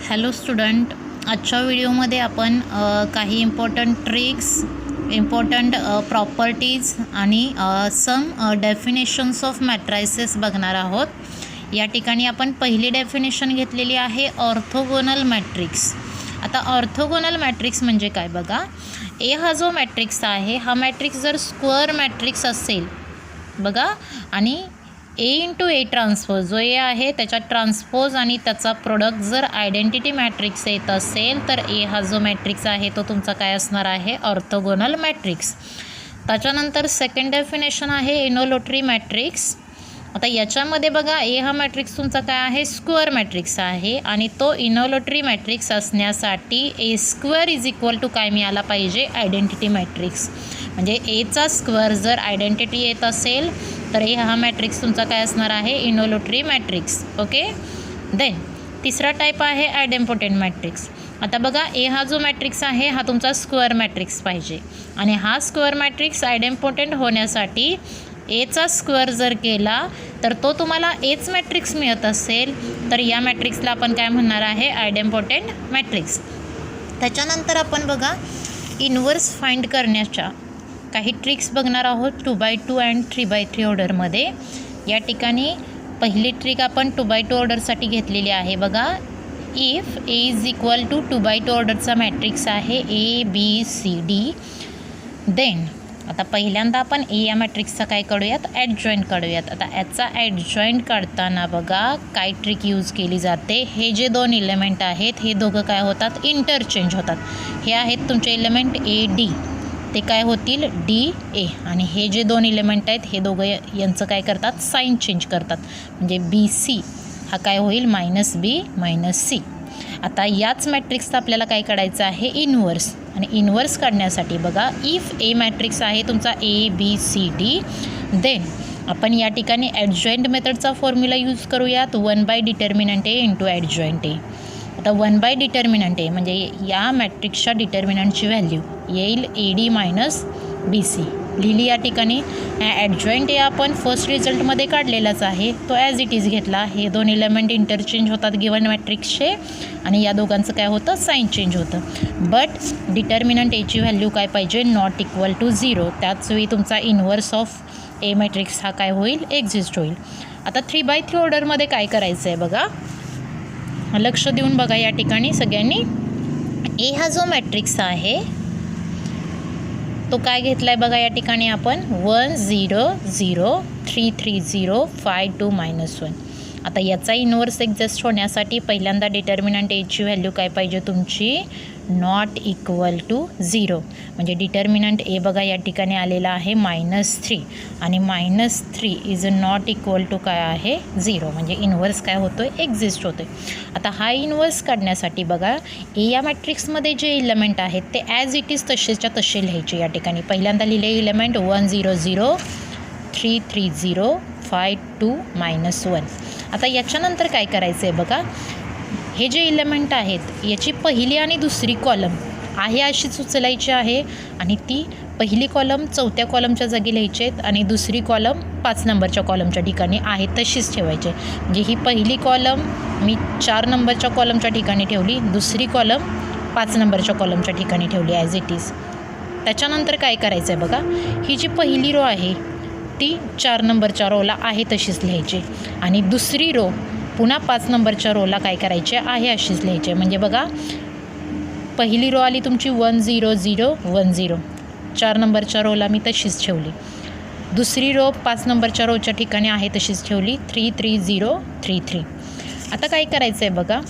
Hello student, आजच्या व्हिडिओमध्ये आपण काही इम्पॉर्टंट ट्रिक्स, इम्पॉर्टंट प्रॉपर्टीज आणि सम डेफिनेशन्स ऑफ मॅट्रायसेस बघणार आहोत. या ठिकाणी आपण पहिली डेफिनेशन घेतलेली आहे ऑर्थोगोनल मॅट्रिक्स. आता ऑर्थोगोनल मॅट्रिक्स म्हणजे काय बघा. ए हा जो मॅट्रिक्स आहे हा मॅट्रिक्स जर स्क्वेअर मॅट्रिक्स असेल बघा आणि ए इंटू ए ट्रान्सपोज जो ए आहे त्याच्या ट्रान्सपोज आणि त्याचा प्रोडक्ट जर आयडेंटिटी मॅट्रिक्स येत असेल तर ए हा जो मॅट्रिक्स आहे तो तुमचा काय असणार आहे ऑर्थोगोनल मॅट्रिक्स. त्याच्यानंतर सेकंड डेफिनेशन आहे इनोलोटरी मॅट्रिक्स. आता याच्यामध्ये बघा ए हा मॅट्रिक्स तुमचा काय आहे स्क्वेअर मॅट्रिक्स आहे आणि तो इनोलोटरी मॅट्रिक्स असण्यासाठी ए स्क्वेअर इज इक्वल टू काय मिळाला पाहिजे आयडेंटिटी मॅट्रिक्स. म्हणजे एचा स्क्वेअर जर आयडेंटिटी येत असेल तर ए हा मॅट्रिक्स तुमचा काय असणार आहे इनोलोटरी मॅट्रिक्स. ओके. देन तिसरा टाईप आहे आयडेम्पोटेंट मॅट्रिक्स. आता बघा ए हा जो मॅट्रिक्स आहे हा तुमचा स्क्वेअर मॅट्रिक्स पाहिजे आणि हा स्क्वेअर मॅट्रिक्स आयडेम्पोटेंट होण्यासाठी एचा स्क्वेअर जर केला तर तो तुम्हाला एच मॅट्रिक्स मिळत असेल तर या मॅट्रिक्सला आपण काय म्हणणार आहे आयडेम्पोटेंट मॅट्रिक्स. त्याच्यानंतर आपण बघा इनवर्स फाइंड करण्याच्या काही ट्रिक्स बघणार आहोत 2x2 अँड 3x3 ऑर्डरमध्ये. या ठिकाणी पहिली ट्रिक आपण 2x2 ऑर्डरसाठी घेतलेली आहे बघा. If A is equal to 2x2 ऑर्डरचा मॅट्रिक्स आहे ABCD देन आता पहिल्यांदा आपण ए या मॅट्रिक्सचा काय काढूयात ॲडजॉईंट काढूयात. आता याचा ॲडजॉईंट काढताना बघा काय ट्रिक यूज केली जाते. हे जे दोन इलेमेंट आहेत हे दोघं काय होतात इंटरचेंज होतात. हे आहेत तुमचे इलेमेंट AD ते काय होतील DA आणि हे जे दोन इलेमेंट आहेत हे दोघं यांचं काय करतात साईन चेंज करतात. म्हणजे BC हा काय होईल -B -C. आता याच मॅट्रिक्सचा आपल्याला काय काढायचं आहे इनवर्स आणि इनवर्स काढण्यासाठी बघा इफ ए मॅट्रिक्स आहे तुमचा ABCD देन आपण या ठिकाणी ॲडजॉईंट मेथडचा फॉर्म्युला यूज करूयात 1 determinant A into adjoint A. आता 1 डिटर्मिनंट A म्हणजे या मॅट्रिक्सच्या डिटर्मिनंटची व्हॅल्यू येईल AD -BC लिहिली या ठिकाणी. ॲडजॉईंट ए आपण फर्स्ट रिझल्टमध्ये काढलेलाच आहे तो ॲज इट इज घेतला. हे दोन इलेमेंट इंटरचेंज होतात गिवन मॅट्रिक्सचे आणि या दोघांचं काय होतं साईन चेंज होतं. बट डिटर्मिनंट एची व्हॅल्यू काय पाहिजे नॉट इक्वल टू 0. त्याच वेळी तुमचा इनवर्स ऑफ ए मॅट्रिक्स हा काय होईल एक्झिस्ट होईल. आता 3x3 ऑर्डरमध्ये काय करायचं आहे बघा. लक्ष देऊन बघा या ठिकाणी सगळ्यांनी. ए हा जो मॅट्रिक्स आहे तो काय घेतला आहे बघा या ठिकाणी आपण 1 0 0 3 3 0 5 2 -1. आता याचा इनवर्स एक्झिस्ट होण्यासाठी पहिल्यांदा डिटर्मिनंट एची व्हॅल्यू काय पाहिजे तुमची नॉट इक्वल टू 0. म्हणजे डिटर्मिनंट ए बघा या ठिकाणी आलेला आहे -3 आणि -3 इज नॉट इक्वल टू काय आहे 0. म्हणजे इनवर्स काय होतो आहे एक्झिस्ट होतो आहे. आता हा इनवर्स काढण्यासाठी बघा ए या मॅट्रिक्समध्ये जे इलेमेंट आहेत ते ॲज इट इज तसेच्या तसे लिहायचे. या ठिकाणी पहिल्यांदा लिहिले इलेमेंट 1 0 0 3 3 0 5 2 -1. आता याच्यानंतर काय करायचं आहे बघा. हे जे इलेमेंट आहेत याची पहिली आणि दुसरी कॉलम आहे अशीच उचलायची आहे आणि ती पहिली कॉलम 4थ्या कॉलमच्या जागी लिहायची आहेत आणि दुसरी कॉलम 5 नंबरच्या कॉलमच्या ठिकाणी आहे तशीच ठेवायची. म्हणजे ही पहिली कॉलम मी 4 नंबरच्या कॉलमच्या ठिकाणी ठेवली, दुसरी कॉलम 5 नंबरच्या कॉलमच्या ठिकाणी ठेवली ॲज इट इज. त्याच्यानंतर काय करायचं आहे बघा. ही जी पहिली रो आहे ती 4 नंबरच्या रोला आहे तशीच लिहायची आणि दुसरी रो पुन्हा 5 नंबरच्या रोला काय करायचे आहे अशीच लिहायचे. म्हणजे बघा पहिली रो आली तुमची 1 0 0 1 0 4 नंबरच्या रोला मी तशीच ठेवली. दुसरी रो 5 नंबरच्या रोच्या ठिकाणी आहे तशीच ठेवली 3 3 0 3 3. आता काय करायचं आहे बघा.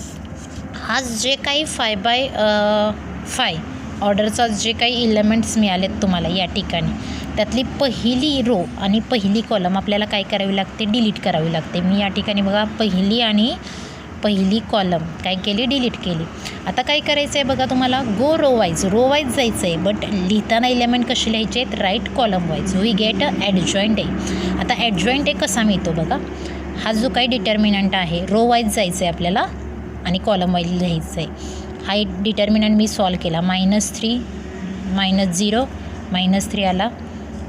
हा जे काही 5x5 ऑर्डरचा जे काही इलेमेंट्स मिळालेत तुम्हाला या ठिकाणी त्यातली पहिली रो आणि पहिली कॉलम आपल्याला काय करावी लागते डिलीट करावी लागते. मी या ठिकाणी बघा पहिली कॉलम काय केली डिलीट केली. आता काय करायचं आहे बघा तुम्हाला रो वाईज जायचं आहे. बट लिहिताना इलेमेंट कसे लिहायचे आहेत right column wise. We get adjoint A. आता ॲडजॉईंट ए कसा मिळतो बघा. हा जो काही डिटर्मिनंट आहे रो वाईज जायचं आहे आपल्याला आणि कॉलम वाईज लिहायचं आहे. हा एक डिटर्मिनंट मी सॉल्व केला -3 -0 -3 आला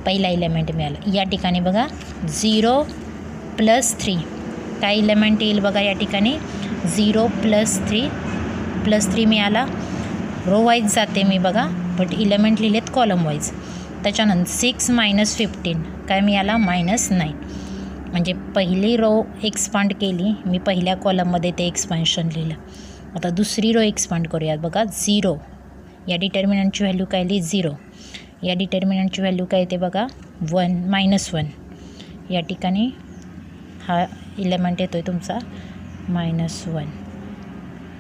पहिला इलेमेंट मिळाला. या ठिकाणी बघा 0 + 3 काय इलेमेंट येईल बघा या ठिकाणी 0 + 3 +3 मिळाला. रो वाईज जाते मी बघा, बट इलेमेंट लिहिलेत कॉलम वाईज. त्याच्यानंतर 6 - 15 काय मिळाला -9. म्हणजे पहिली रो एक्सपांड केली मी, पहिल्या कॉलममध्ये ते एक्सपान्शन लिहिलं. आता दुसरी रो एक्सपांड करूयात बघा. 0 या डिटर्मिनंटची व्हॅल्यू काय लिही 0. या डिटर्मिनंटची व्हॅल्यू काय येते बघा -1. या ठिकाणी हा इलेमेंट येतो आहे तुमचा -1.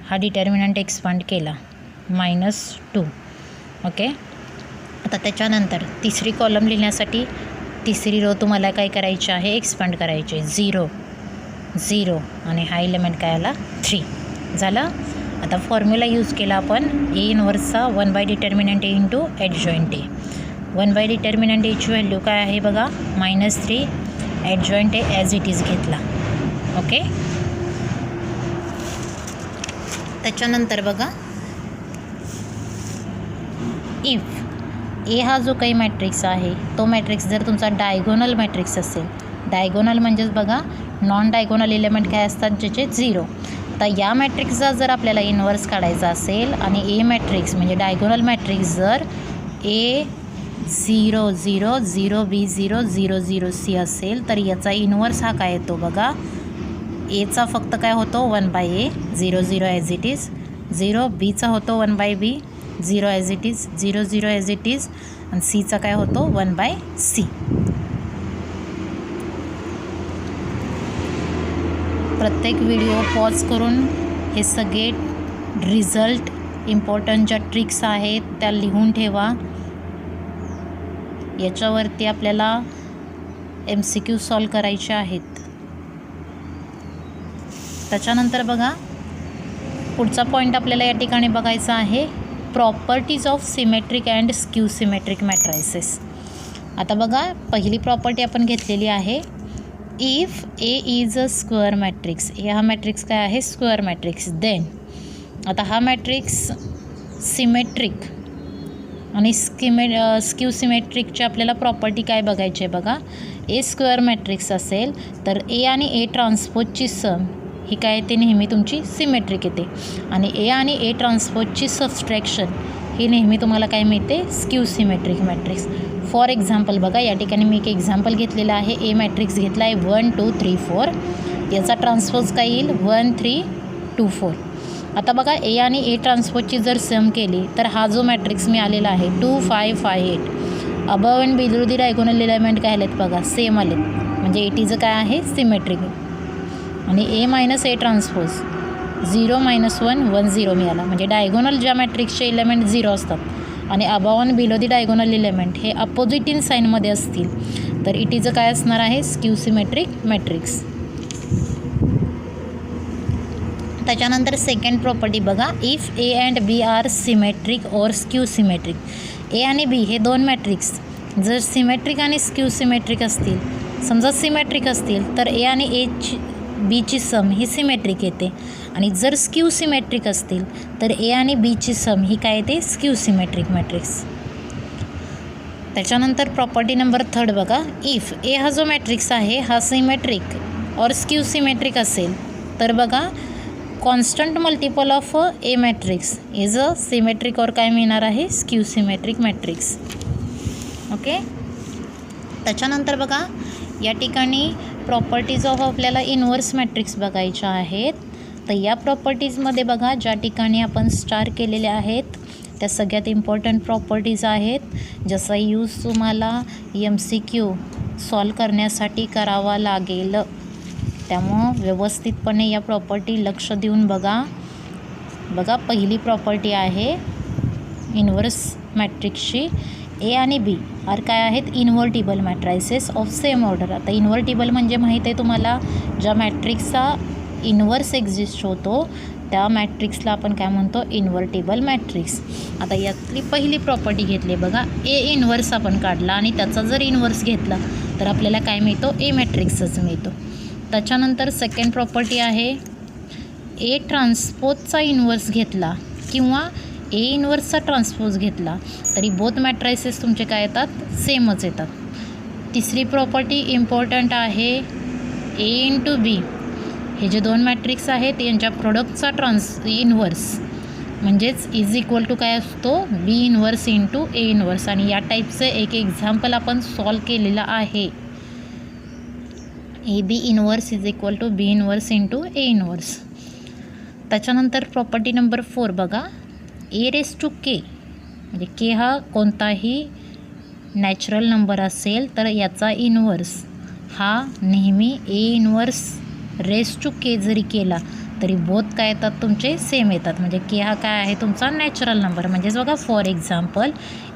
हा डिटर्मिनंट एक्सपांड केला -2. ओके. आता त्याच्यानंतर तिसरी कॉलम लिहिण्यासाठी तिसरी रो तुम्हाला काय करायची आहे, एक्सपांड करायची. 0 आणि हा इलेमेंट काय आला 3 झाला. आता फॉर्म्युला यूज केला आपण ए इनवर्सचा 1 / डिटर्मिनंट ए इंटू ॲडजॉइंट ए. 1 / डिटर्मिनंट एची व्हॅल्यू काय आहे बघा -3. ॲडजॉइंट ए ॲज इट इज घेतला. ओके. त्याच्यानंतर बघा इफ ए हा जो काही मॅट्रिक्स आहे तो मॅट्रिक्स जर तुमचा डायगोनल मॅट्रिक्स असेल, डायगोनल म्हणजेच बघा नॉन डायगोनल एलिमेंट काय असतात ज्याचे 0. तर या मॅट्रिक्सचा जर आपल्याला इन्व्हर्स काढायचा असेल आणि ए मॅट्रिक्स म्हणजे डायगोनल मॅट्रिक्स जर A 0 0 0 B 0 0 0 C असेल तर याचा इन्व्हर्स हा काय येतो बघा. एचा फक्त काय होतो 1/A 0 0 ॲज इट इज 0. बीचा होतो 1/B 0 as it is 0 0 as it is. आणि सीचा काय होतो 1/C. प्रत्येक व्हिडिओ पॉज करून हे सगळे रिझल्ट इम्पॉर्टंट ज्या ट्रिक्स आहेत त्या लिहून ठेवा. याच्यावरती आपल्याला MCQ सॉल्व करायचे आहेत. त्याच्यानंतर बघा पुढचा पॉईंट आपल्याला या ठिकाणी बघायचा आहे properties of symmetric and skew symmetric matrices. आता बघा पहिली प्रॉपर्टी आपण घेतलेली आहे if A is a square matrix. A हा मॅट्रिक्स काय आहे स्क्वेअर मॅट्रिक्स. देन आता हा मॅट्रिक्स सिमेट्रिक आणि स्क्यू सिमेट्रिकची आपल्याला प्रॉपर्टी काय बघायची आहे बघा. ए स्क्वेअर मॅट्रिक्स असेल तर ए आणि ए ट्रान्सपोजची सम ही काय येते नेहमी तुमची सिमेट्रिक येते. आणि ए आणि ए ट्रान्सपोजची सबस्ट्रॅक्शन ही नेहमी तुम्हाला काय मिळते skew symmetric matrix. For example बघा या ठिकाणी मी एक एक्झाम्पल घेतलेलं आहे. ए मॅट्रिक्स घेतला आहे 1 2 3 4. याचा ट्रान्सपोज काय येईल 1 3 2 4. आता बघा ए आणि ए ट्रान्सपोजची जर सम केली तर हा जो मॅट्रिक्स मी आलेला आहे 2 5 5 8. Above and below the diagonal element काय आलेत बघा सेम आलेत. म्हणजे एटीचं काय आहे सिमेट्रिक. आणि ए मायनस ए ट्रान्सपोज 0 - 1 1 0 मिळाला. म्हणजे डायगोनल ज्या मॅट्रिक्सचे एलिमेंट 0 असतात आणि above and below the diagonal element हे अपोजिट इन साईनमध्ये असतील तर इटीचं काय असणार आहे स्क्यू सिमेट्रिक मॅट्रिक्स. त्याच्यानंतर सेकंड प्रॉपर्टी बघा if A and B are symmetric or skew symmetric. A आणि बी हे दोन मॅट्रिक्स जर सिमेट्रिक आणि स्क्यू सिमेट्रिक असतील, समजा सिमेट्रिक असतील तर ए आणि बीची सम ही सिमेट्रिक येते. आणि जर स्क्यू सिमेट्रिक असतील तर ए आणि बीची सम ही काय येते स्क्यू सिमेट्रिक मॅट्रिक्स. त्याच्यानंतर प्रॉपर्टी नंबर 3 बघा इफ ए हा जो मॅट्रिक्स आहे हा सिमेट्रिक और स्क्यू सिमेट्रिक असेल तर बघा constant multiple of A matrix is a symmetric और काय मिळणार आहे स्क्यू सिमेट्रिक मॅट्रिक्स. ओके. त्याच्यानंतर बघा या ठिकाणी प्रॉपर्टीज ऑफ आपल्याला इन्व्हर्स मॅट्रिक्स बघायच्या आहेत. तर या प्रॉपर्टीजमध्ये बघा ज्या ठिकाणी आपण स्टार केलेल्या आहेत त्या सगळ्यात इम्पॉर्टंट प्रॉपर्टीज आहेत ज्याचा यूज तुम्हाला MCQ सॉल्व करण्यासाठी करावा लागेल. त्यामुळं व्यवस्थितपणे या प्रॉपर्टी लक्ष देऊन बघा. बघा पहिली प्रॉपर्टी आहे इन्व्हर्स मॅट्रिक्सची ए आणि बी आर काय आहेत इन्व्हर्टिबल मॅट्रायसेस ऑफ सेम ऑर्डर. आता इन्व्हर्टिबल म्हणजे माहीत आहे तुम्हाला ज्या मॅट्रिक्सचा इन्व्हर्स एक्झिस्ट होतो त्या मॅट्रिक्सला आपण काय म्हणतो इन्व्हर्टिबल मॅट्रिक्स. आता यातली पहिली प्रॉपर्टी घेतली बघा ए इन्व्हर्स आपण काढला आणि त्याचा जर इन्व्हर्स घेतला तर आपल्याला काय मिळतो ए मॅट्रिक्सच मिळतो. त्याच्यानंतर सेकंड प्रॉपर्टी आहे ए ट्रान्सपोजचा इन्व्हर्स घेतला किंवा ए इन्व्हर्सचा ट्रान्सपोज घेतला तरी बोथ मॅट्रायसेस तुमचे काय येतात सेमच येतात. तिसरी प्रॉपर्टी इम्पॉर्टंट आहे ए इंटू बी हे जे दोन मॅट्रिक्स आहेत यांच्या प्रोडक्टचा इन्व्हर्स म्हणजेच इज इक्वल टू काय असतो B inverse into A inverse. आणि या टाईपचं एक एक्झाम्पल आपण सॉल्व केलेलं आहे. A B inverse is equal to B inverse into A inverse. त्याच्यानंतर प्रॉपर्टी नंबर 4 बघा. ए रेस टू के म्हणजे के हा कोणताही नॅचरल नंबर असेल तर याचा इनवर्स हा नेहमी ए इनवर्स रेस टू के जरी केला तरी बोथ काय येतात तुमचे सेम येतात. म्हणजे के हा काय आहे तुमचा नॅचरल नंबर. म्हणजेच बघा फॉर एक्झाम्पल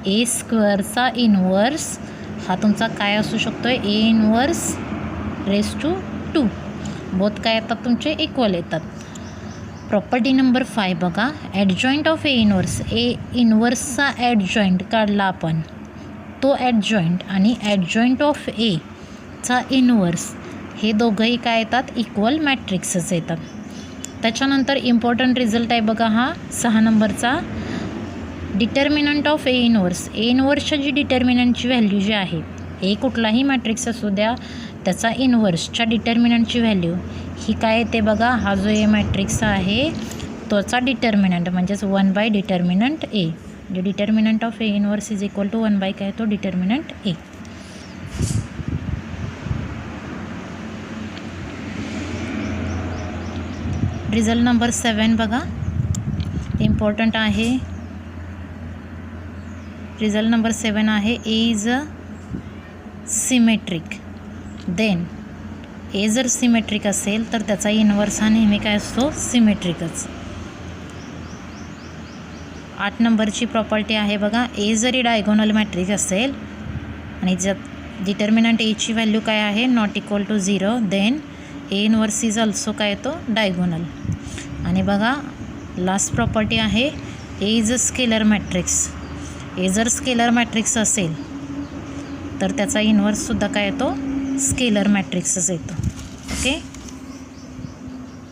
ए स्क्वेअरचा इनवर्स हा तुमचा काय असू शकतो आहे A inverse raise to 2. Both काय येतात तुमचे इक्वल येतात. प्रॉपर्टी नंबर 5 बघा. Adjoint of A inverse. A इनवर्सचा ॲडजॉईंट काढला आपण तो ॲडजॉईंट आणि ॲडजॉईंट ऑफ ए चा इनवर्स हे दोघंही काय येतात इक्वल मॅट्रिक्सच येतात. त्याच्यानंतर इम्पॉर्टंट रिझल्ट आहे बघा हा 6 नंबरचा. Determinant of A inverse. A इनवर्सच्या जी डिटर्मिनंटची व्हॅल्यू जी आहे ए कुठलाही मॅट्रिक्स असू द्या त्याचा इनवर्सच्या डिटर्मिनंटची व्हॅल्यू ही काय येते बघा. हा जो ए मॅट्रिक्स आहे तोचा डिटर्मिनंट म्हणजेच 1 बाय डिटर्मिनंट ए. म्हणजे determinant of A inverse is equal to 1 by काय तो डिटर्मिनंट ए. रिझल्ट नंबर 7 बघा. इम्पॉर्टंट आहे. रिझल्ट नंबर 7 आहे A is a symmetric. Then ए जर सिमेट्रिक असेल तर त्याचा इनवर्स हा नेहमी काय असतो सिमेट्रिकच. 8 नंबरची प्रॉपर्टी आहे बघा. ए जरी डायगोनल मॅट्रिक्स असेल आणि ज्यात डिटर्मिनंट एची व्हॅल्यू काय आहे not equal to 0 then A inverse is also काय येतो डायगोनल. आणि बघा लास्ट प्रॉपर्टी आहे A is a scalar matrix. A जर स्केलर मॅट्रिक्स असेल तर त्याचा इनवर्ससुद्धा काय येतो स्केलर मॅट्रिक्सच येतो. ओके.